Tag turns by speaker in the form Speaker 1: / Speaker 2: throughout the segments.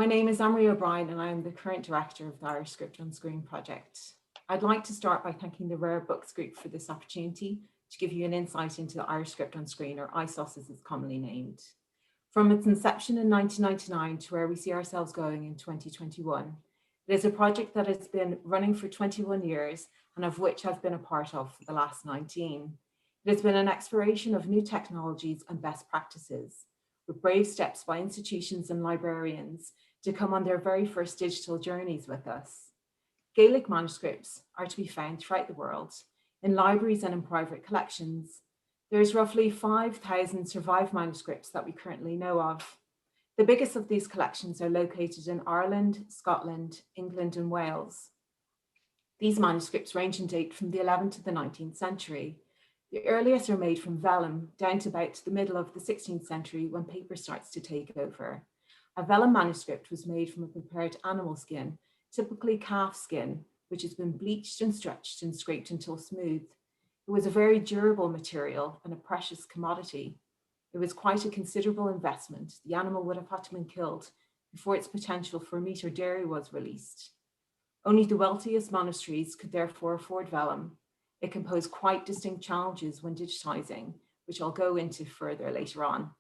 Speaker 1: My name is Amory O'Brien and I am the current director of the Irish Script on Screen project. I'd like to start by thanking the Rare Books Group for this opportunity to give you an insight into the Irish Script on Screen, or ISOS as it's commonly named. From its inception in 1999 to where we see ourselves going in 2021, it is a project that has been running for 21 years and of which I've been a part of for the last 19. It has been an exploration of new technologies and best practices, with brave steps by institutions and librarians to come on their very first digital journeys with us. Gaelic manuscripts are to be found throughout the world, in libraries and in private collections. There's roughly 5,000 survived manuscripts that we currently know of. The biggest of these collections are located in Ireland, Scotland, England, and Wales. These manuscripts range in date from the 11th to the 19th century. The earliest are made from vellum down to about the middle of the 16th century when paper starts to take over. A vellum manuscript was made from a prepared animal skin, typically calf skin, which has been bleached and stretched and scraped until smooth. It was a very durable material and a precious commodity. It was quite a considerable investment. The animal would have had to be killed before its potential for meat or dairy was released. Only the wealthiest monasteries could therefore afford vellum. It can pose quite distinct challenges when digitizing, which I'll go into further later on.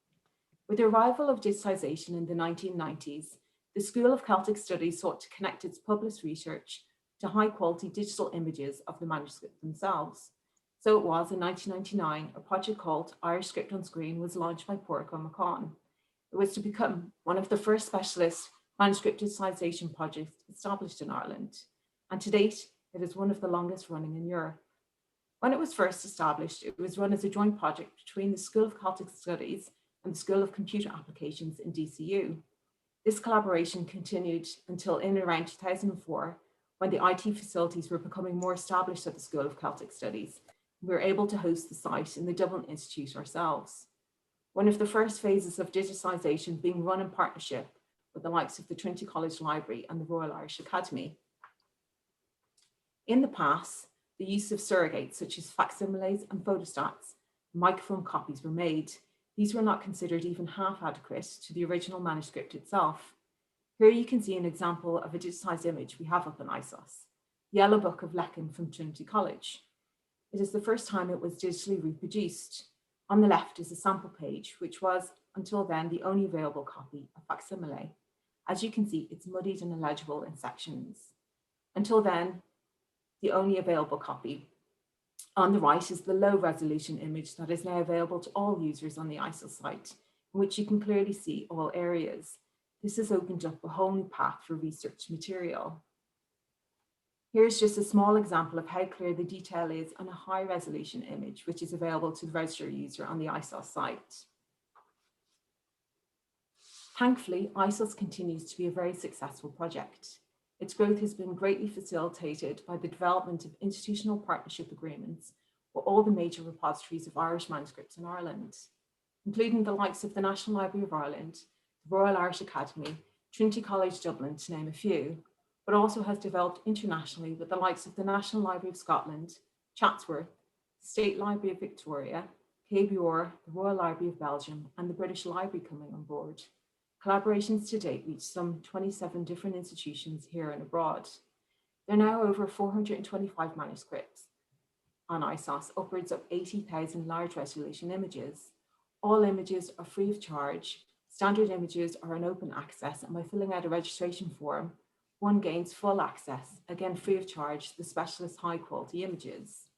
Speaker 1: With the arrival of digitization in the 1990s, the School of Celtic Studies sought to connect its published research to high-quality digital images of the manuscript themselves. So it was in 1999, a project called Irish Script on Screen was launched by Pádraig Ó Macan. It was to become one of the first specialist manuscript digitization projects established in Ireland, and to date, it is one of the longest running in Europe. When it was first established, it was run as a joint project between the School of Celtic Studies and the School of Computer Applications in DCU. This collaboration continued until in around 2004, when the IT facilities were becoming more established at the School of Celtic Studies. We were able to host the site in the Dublin Institute ourselves. One of the first phases of digitization being run in partnership with the likes of the Trinity College Library and the Royal Irish Academy. In the past, the use of surrogates such as facsimiles and photostats, microfilm copies were made. These were not considered even half adequate to the original manuscript itself. Here you can see an example of a digitized image we have up in ISOS, the Yellow Book of Lecan from Trinity College. It is the first time it was digitally reproduced. On the left is a sample page, which was, until then, the only available copy, a facsimile. As you can see, it's muddied and illegible in sections. Until then, the only available copy. On the right is the low resolution image that is now available to all users on the ISOS site, in which you can clearly see all areas. This has opened up a whole new path for research material. Here's just a small example of how clear the detail is on a high resolution image, which is available to the registered user on the ISOS site. Thankfully, ISOS continues to be a very successful project. Its growth has been greatly facilitated by the development of institutional partnership agreements with all the major repositories of Irish manuscripts in Ireland, including the likes of the National Library of Ireland, the Royal Irish Academy, Trinity College Dublin, to name a few, but also has developed internationally with the likes of the National Library of Scotland, Chatsworth, the State Library of Victoria, KBR, the Royal Library of Belgium, and the British Library coming on board. Collaborations to date reach some 27 different institutions here and abroad. There are now over 425 manuscripts on ISOS, upwards of 80,000 large resolution images. All images are free of charge. Standard images are on open access, and by filling out a registration form, one gains full access, again free of charge, to the specialist high quality images.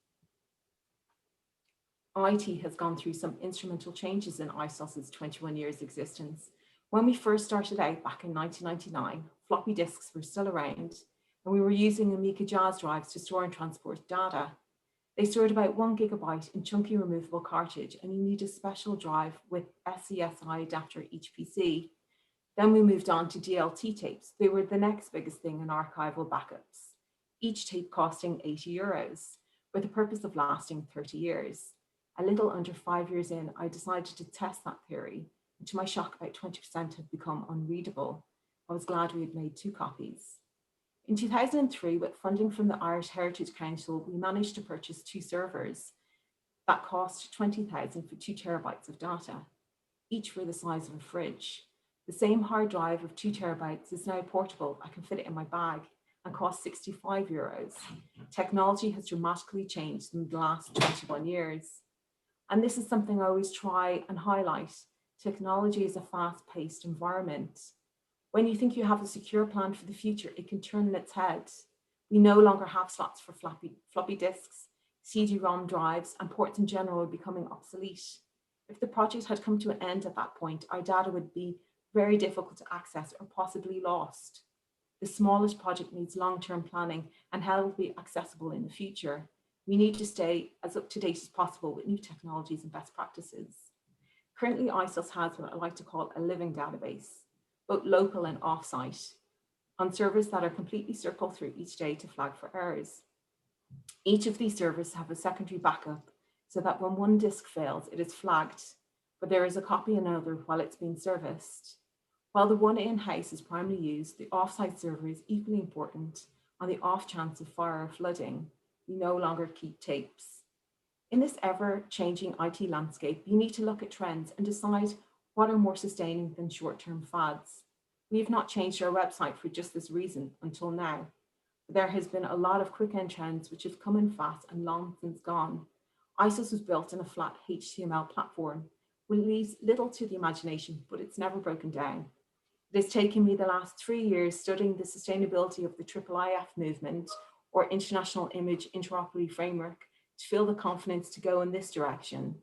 Speaker 1: IT has gone through some instrumental changes in ISOS's 21 years existence. When we first started out back in 1999, floppy disks were still around, and we were using Amiga JAWS drives to store and transport data. They stored about 1 gigabyte in chunky removable cartridge, and you need a special drive with SCSI adapter each PC. Then we moved on to DLT tapes. They were the next biggest thing in archival backups, each tape costing €80, with the purpose of lasting 30 years. A little under 5 years in, I decided to test that theory. To my shock, about 20% had become unreadable. I was glad we had made 2 copies. In 2003, with funding from the Irish Heritage Council, we managed to purchase 2 servers that cost $20,000 for 2 terabytes of data. Each were the size of a fridge. The same hard drive of 2 terabytes is now portable. I can fit it in my bag and costs €65. Technology has dramatically changed in the last 21 years. And this is something I always try and highlight. Technology is a fast-paced environment. When you think you have a secure plan for the future, it can turn on its head. We no longer have slots for floppy disks, CD-ROM drives, and ports in general are becoming obsolete. If the project had come to an end at that point, our data would be very difficult to access or possibly lost. The smallest project needs long-term planning and how it will be accessible in the future. We need to stay as up to date as possible with new technologies and best practices. Currently, ISOS has what I like to call a living database, both local and off-site, on servers that are completely circled through each day to flag for errors. Each of these servers have a secondary backup so that when one disk fails, it is flagged, but there is a copy in another while it's being serviced. While the one in-house is primarily used, the off-site server is equally important on the off chance of fire or flooding. We no longer keep tapes. In this ever-changing IT landscape, you need to look at trends and decide what are more sustaining than short-term fads. We have not changed our website for just this reason until now. There has been a lot of quick-end trends which have come in fast and long since gone. ISOS was built on a flat HTML platform, which leaves little to the imagination, but it's never broken down. It has taken me the last 3 years studying the sustainability of the IIIF movement, or International Image Interoperability Framework, to feel the confidence to go in this direction.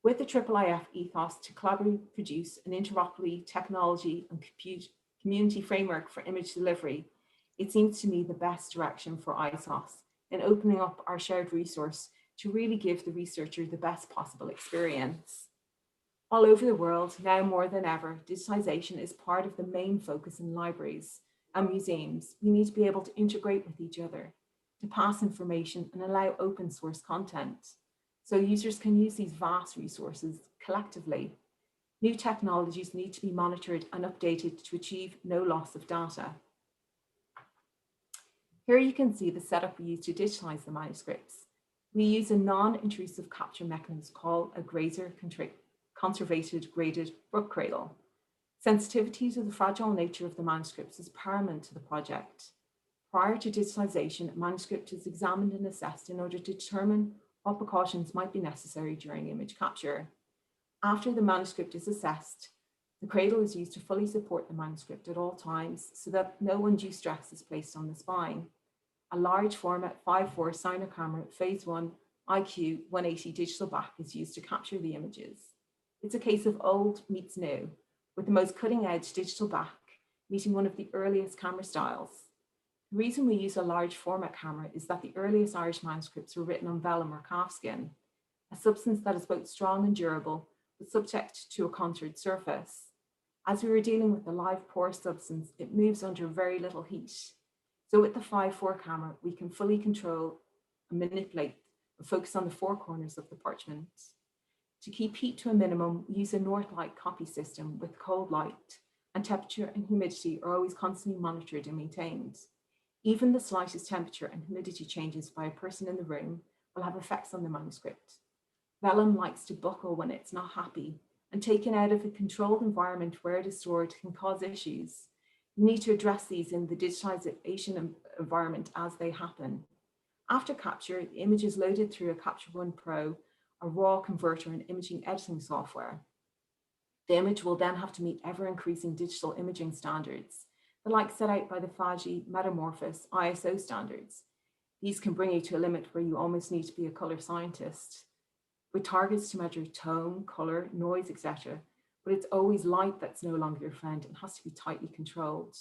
Speaker 1: With the IIIF ethos to collaboratively produce an interoperability technology and community framework for image delivery, it seems to me the best direction for ISOS in opening up our shared resource to really give the researcher the best possible experience. All over the world, now more than ever, digitization is part of the main focus in libraries and museums. We need to be able to integrate with each other, to pass information and allow open source content, so users can use these vast resources collectively. New technologies need to be monitored and updated to achieve no loss of data. Here you can see the setup we use to digitize the manuscripts. We use a non-intrusive capture mechanism called a conservated graded book cradle. Sensitivity to the fragile nature of the manuscripts is paramount to the project. Prior to digitization, a manuscript is examined and assessed in order to determine what precautions might be necessary during image capture. After the manuscript is assessed, the cradle is used to fully support the manuscript at all times so that no undue stress is placed on the spine. A large format 5:4 Signer camera phase 1 IQ 180 digital back is used to capture the images. It's a case of old meets new, with the most cutting edge digital back meeting one of the earliest camera styles. The reason we use a large format camera is that the earliest Irish manuscripts were written on vellum or calfskin, a substance that is both strong and durable, but subject to a contoured surface. As we were dealing with the live porous substance, it moves under very little heat. So with the 5:4 camera, we can fully control and manipulate and focus on the four corners of the parchment. To keep heat to a minimum, we use a north light copy system with cold light, and temperature and humidity are always constantly monitored and maintained. Even the slightest temperature and humidity changes by a person in the room will have effects on the manuscript. Vellum likes to buckle when it's not happy, and taken out of a controlled environment where it is stored can cause issues. You need to address these in the digitization environment as they happen. After capture, the image is loaded through a Capture One Pro, a raw converter and imaging editing software. The image will then have to meet ever-increasing digital imaging standards, the like set out by the FAGI Metamorphosis ISO standards. These can bring you to a limit where you almost need to be a color scientist, with targets to measure tone, color, noise, etc. But it's always light that's no longer your friend and has to be tightly controlled.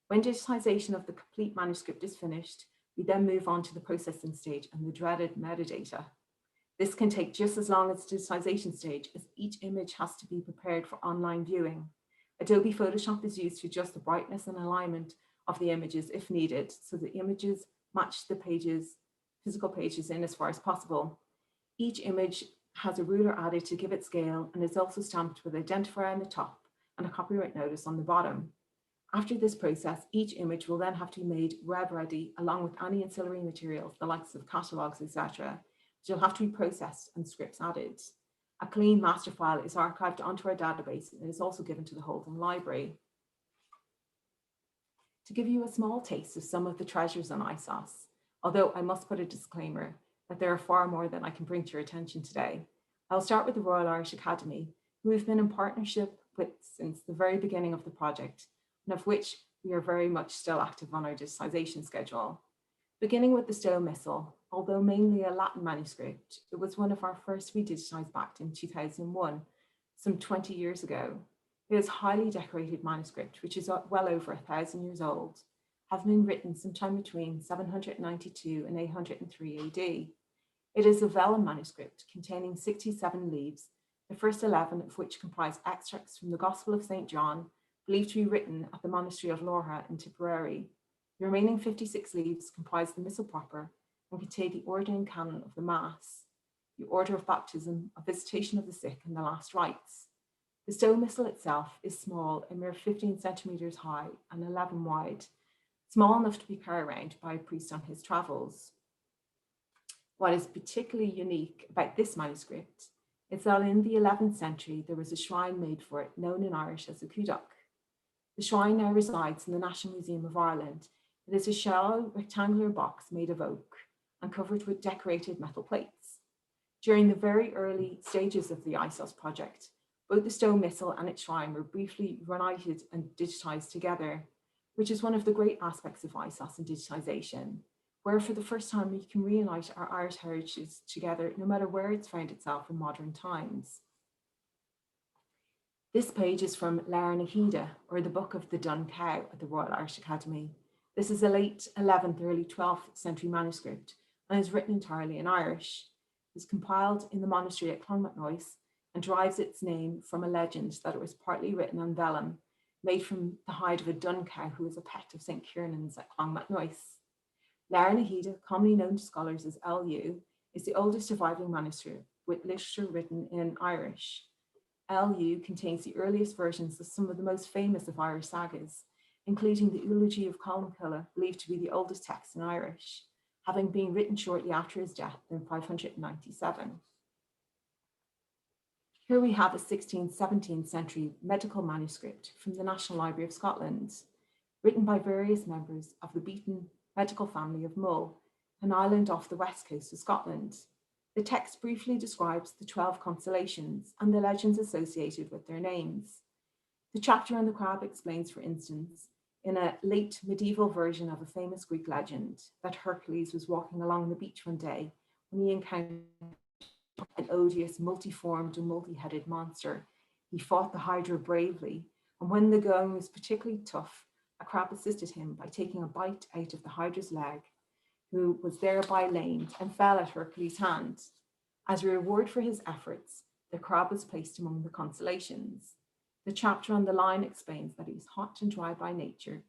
Speaker 1: When digitization of the complete manuscript is finished, we then move on to the processing stage and the dreaded metadata. This can take just as long as the digitization stage, as each image has to be prepared for online viewing. Adobe Photoshop is used to adjust the brightness and alignment of the images if needed, so the images match the pages, physical pages in as far as possible. Each image has a ruler added to give it scale and is also stamped with an identifier on the top and a copyright notice on the bottom. After this process, each image will then have to be made web ready along with any ancillary materials, the likes of catalogs, etc., which will have to be processed and scripts added. A clean master file is archived onto our database and is also given to the Holding Library. To give you a small taste of some of the treasures on ISOS, although I must put a disclaimer that there are far more than I can bring to your attention today, I'll start with the Royal Irish Academy, who we've been in partnership with since the very beginning of the project, and of which we are very much still active on our digitisation schedule. Beginning with the Stowe Missal, although mainly a Latin manuscript, it was one of our first we digitised back in 2001, some 20 years ago. It is a highly decorated manuscript, which is well over 1,000 years old, having been written sometime between 792 and 803 AD. It is a vellum manuscript containing 67 leaves, the first 11 of which comprise extracts from the Gospel of St. John, believed to be written at the monastery of Lorha in Tipperary. The remaining 56 leaves comprise the Missal proper and contain the ordained canon of the Mass, the order of baptism, a visitation of the sick, and the last rites. The Stowe Missal itself is small, a mere 15 centimetres high and 11 wide, small enough to be carried around by a priest on his travels. What is particularly unique about this manuscript is that in the 11th century there was a shrine made for it, known in Irish as a Kudak. The shrine now resides in the National Museum of Ireland. It is a shallow rectangular box made of oak and covered with decorated metal plates. During the very early stages of the ISOS project, both the Stowe Missal and its shrine were briefly reunited and digitised together, which is one of the great aspects of ISOS and digitisation, where for the first time we can reunite our Irish heritage together no matter where it's found itself in modern times. This page is from LAI, or the Book of the Dun Cow at the Royal Irish Academy. This is a late 11th, early 12th century manuscript and is written entirely in Irish. It was compiled in the monastery at Clonmacnoise and derives its name from a legend that it was partly written on vellum, made from the hide of a dun cow who was a pet of St. Kiernan's at Clonmacnoise. LAI, commonly known to scholars as LU, is the oldest surviving manuscript with literature written in Irish. LU contains the earliest versions of some of the most famous of Irish sagas, including the Eulogy of Colmcille, believed to be the oldest text in Irish, having been written shortly after his death in 597. Here we have a 16th, 17th century medical manuscript from the National Library of Scotland, written by various members of the Beaton medical family of Mull, an island off the west coast of Scotland. The text briefly describes the 12 constellations and the legends associated with their names. The chapter on the crab explains, for instance, in a late medieval version of a famous Greek legend, that Hercules was walking along the beach one day when he encountered an odious, multiformed and multi-headed monster. He fought the Hydra bravely, and when the going was particularly tough, a crab assisted him by taking a bite out of the Hydra's leg, who was thereby lamed and fell at Hercules' hand. As a reward for his efforts, the crab was placed among the constellations. The chapter on the lion explains that he is hot and dry by nature,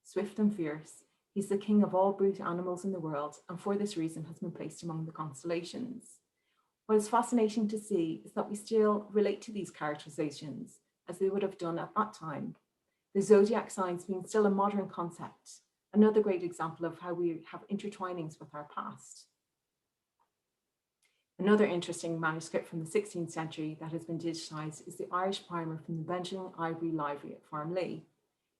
Speaker 1: swift and fierce. He's the king of all brute animals in the world, and for this reason has been placed among the constellations. What is fascinating to see is that we still relate to these characterizations as they would have done at that time, the zodiac signs being still a modern concept, another great example of how we have intertwinings with our past. Another interesting manuscript from the 16th century that has been digitised is the Irish primer from the Benjamin Ivory Library at Farmleigh.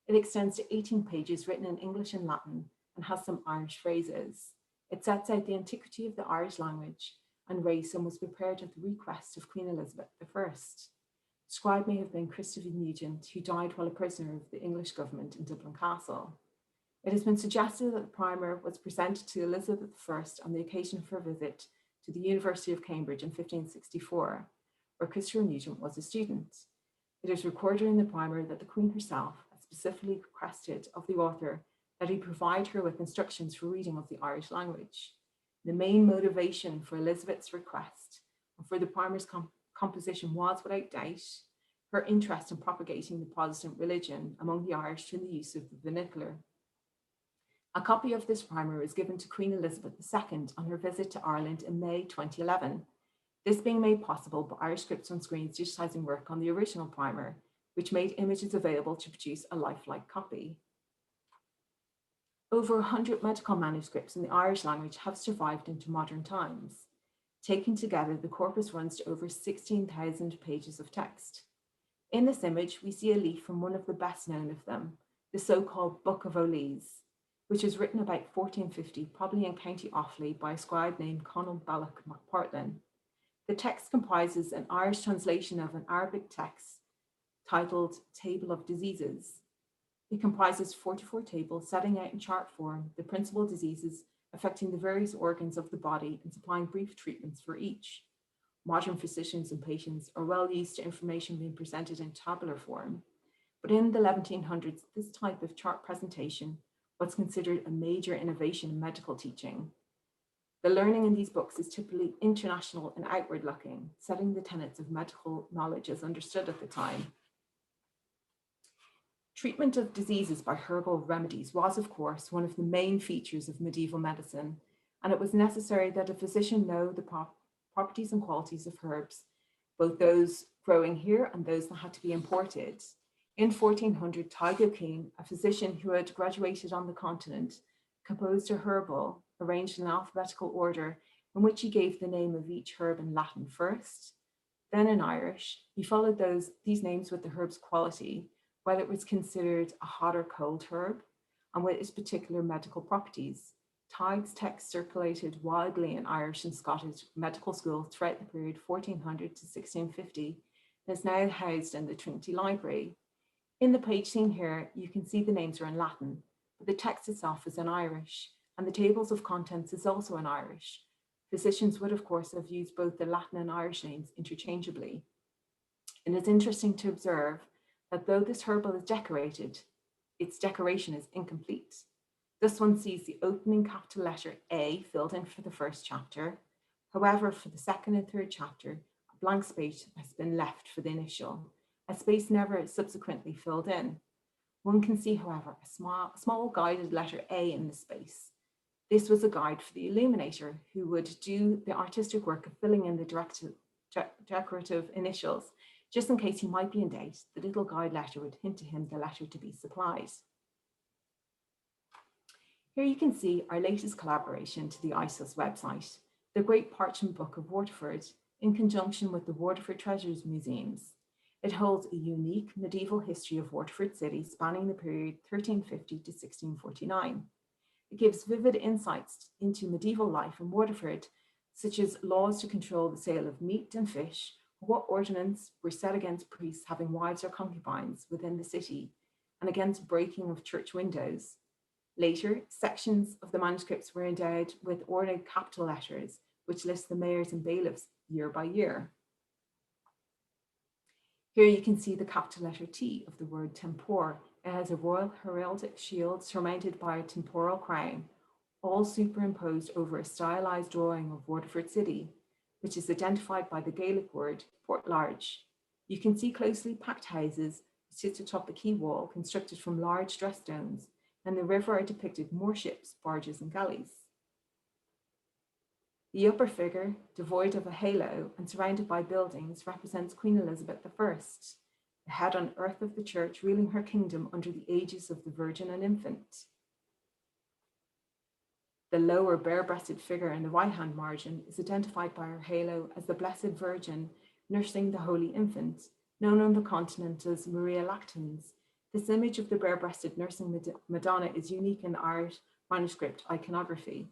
Speaker 1: It extends to 18 pages written in English and Latin and has some Irish phrases. It sets out the antiquity of the Irish language and race and was prepared at the request of Queen Elizabeth I. The scribe may have been Christopher Nugent, who died while a prisoner of the English government in Dublin Castle. It has been suggested that the primer was presented to Elizabeth I on the occasion of her visit to the University of Cambridge in 1564, where Christopher Nugent was a student. It is recorded in the primer that the Queen herself had specifically requested of the author that he provide her with instructions for reading of the Irish language. The main motivation for Elizabeth's request and for the primer's composition was, without doubt, her interest in propagating the Protestant religion among the Irish through the use of the vernacular. A copy of this primer was given to Queen Elizabeth II on her visit to Ireland in May 2011, this being made possible by Irish Scripts on Screen's digitising work on the original primer, which made images available to produce a lifelike copy. Over 100 medical manuscripts in the Irish language have survived into modern times. Taken together, the corpus runs to over 16,000 pages of text. In this image, we see a leaf from one of the best known of them, the so-called Book of Olees, which was written about 1450, probably in County Offaly, by a scribe named Conall Balloch MacPartlin. The text comprises an Irish translation of an Arabic text titled Table of Diseases. It comprises 44 tables setting out in chart form the principal diseases affecting the various organs of the body and supplying brief treatments for each. Modern physicians and patients are well used to information being presented in tabular form, but in the 1700s, this type of chart presentation was considered a major innovation in medical teaching. The learning in these books is typically international and outward-looking, setting the tenets of medical knowledge as understood at the time. Treatment of diseases by herbal remedies was, of course, one of the main features of medieval medicine, and it was necessary that a physician know the properties and qualities of herbs, both those growing here and those that had to be imported. In 1400, Tycho King, a physician who had graduated on the continent, composed a herbal arranged in alphabetical order in which he gave the name of each herb in Latin first, then in Irish. He followed these names with the herb's quality, whether it was considered a hot or cold herb, and with its particular medical properties. Tighe's text circulated widely in Irish and Scottish medical schools throughout the period 1400 to 1650, and is now housed in the Trinity Library. In the page seen here, you can see the names are in Latin, but the text itself is in Irish, and the tables of contents is also in Irish. Physicians would, of course, have used both the Latin and Irish names interchangeably. And it's interesting to observe that though this herbal is decorated, its decoration is incomplete. This one sees the opening capital letter A filled in for the first chapter. However, for the second and third chapter, a blank space has been left for the initial, a space never subsequently filled in. One can see, however, a small guided letter A in the space. This was a guide for the illuminator who would do the artistic work of filling in the decorative initials. Just in case he might be in doubt, the little guide letter would hint to him the letter to be supplied. Here you can see our latest collaboration to the ISOS website, the Great Parchment Book of Wardford, in conjunction with the Wardford Treasures Museums. It holds a unique medieval history of Wardford city spanning the period 1350 to 1649. It gives vivid insights into medieval life in Wardford, such as laws to control the sale of meat and fish, or what ordinances were set against priests having wives or concubines within the city, and against breaking of church windows. Later, sections of the manuscripts were endowed with ornate capital letters, which list the mayors and bailiffs year by year. Here you can see the capital letter T of the word tempore. It has a royal heraldic shield surmounted by a temporal crown, all superimposed over a stylized drawing of Wardford city, which is identified by the Gaelic word Port Large. You can see closely packed houses sit atop a quay wall constructed from large dress stones, and the river are depicted more ships, barges, and galleys. The upper figure, devoid of a halo and surrounded by buildings, represents Queen Elizabeth I, the head on earth of the church ruling her kingdom under the aegis of the Virgin and Infant. The lower bare-breasted figure in the right-hand margin is identified by her halo as the Blessed Virgin nursing the Holy Infant, known on the continent as Maria Lactans. This image of the bare-breasted nursing Madonna is unique in Irish manuscript iconography.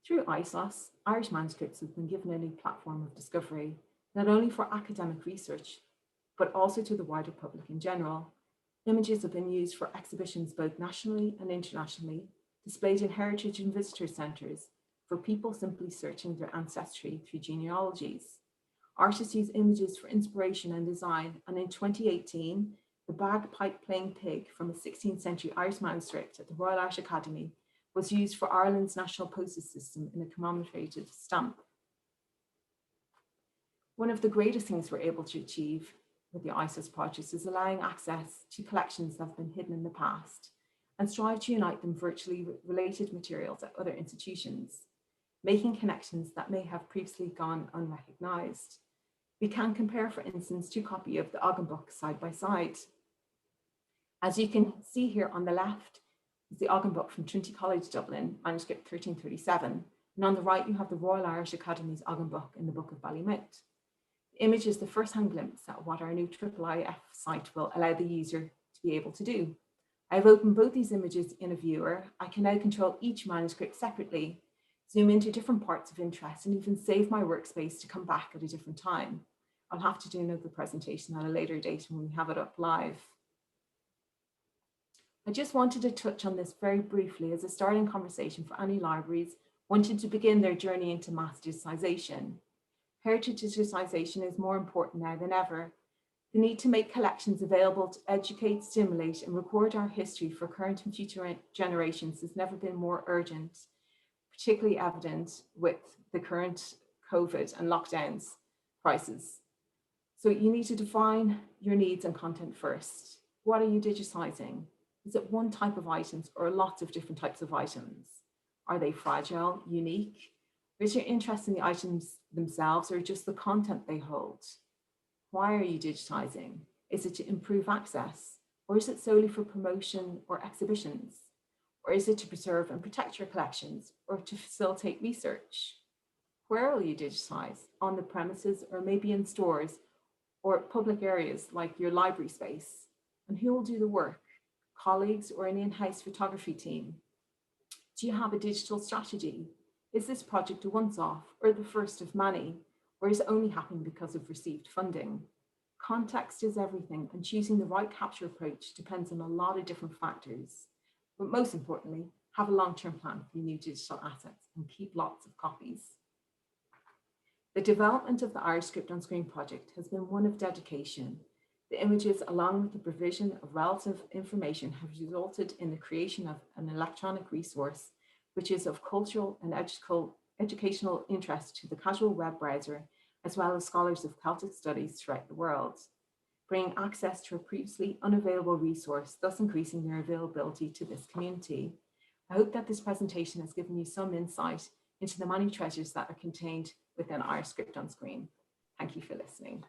Speaker 1: Through ISOS, Irish manuscripts have been given a new platform of discovery, not only for academic research, but also to the wider public in general. Images have been used for exhibitions both nationally and internationally, displayed in heritage and visitor centres, for people simply searching their ancestry through genealogies. Artists use images for inspiration and design, and in 2018, the bagpipe-playing pig from a 16th century Irish manuscript at the Royal Irish Academy was used for Ireland's national postage system in a commemorative stamp. One of the greatest things we're able to achieve with the ISOS project is allowing access to collections that have been hidden in the past and strive to unite them virtually related materials at other institutions, making connections that may have previously gone unrecognised. We can compare, for instance, two copies of the Ogden book side by side. As you can see here on the left is the Ogden book from Trinity College, Dublin, manuscript 1337, and And on the right, you have the Royal Irish Academy's Ogden Book in the Book of Ballymount. The image is the first-hand glimpse at what our new IIIF site will allow the user to be able to do. I've opened both these images in a viewer. I can now control each manuscript separately, zoom into different parts of interest, and even save my workspace to come back at a different time. I'll have to do another presentation at a later date when we have it up live. I just wanted to touch on this very briefly as a starting conversation for any libraries wanting to begin their journey into mass digitization. Heritage digitization is more important now than ever. The need to make collections available to educate, stimulate, and record our history for current and future generations has never been more urgent, particularly evident with the current COVID and lockdowns crisis. So you need to define your needs and content first. What are you digitizing? Is it one type of items or lots of different types of items? Are they fragile, unique? Is your interest in the items themselves or just the content they hold? Why are you digitizing? Is it to improve access? Or is it solely for promotion or exhibitions? Or is it to preserve and protect your collections or to facilitate research? Where will you digitize? On the premises or maybe in stores or public areas like your library space? And who will do the work? Colleagues or an in-house photography team? Do you have a digital strategy? Is this project a once-off or the first of many? Or is it only happening because of received funding? Context is everything, and choosing the right capture approach depends on a lot of different factors. But most importantly, have a long-term plan for your new digital assets and keep lots of copies. The development of the Irish Script on Screen project has been one of dedication. The images, along with the provision of relative information, have resulted in the creation of an electronic resource which is of cultural and educational interest to the casual web browser, as well as scholars of Celtic studies throughout the world, bringing access to a previously unavailable resource, thus increasing their availability to this community. I hope that this presentation has given you some insight into the many treasures that are contained within Irish Script on Screen. Thank you for listening.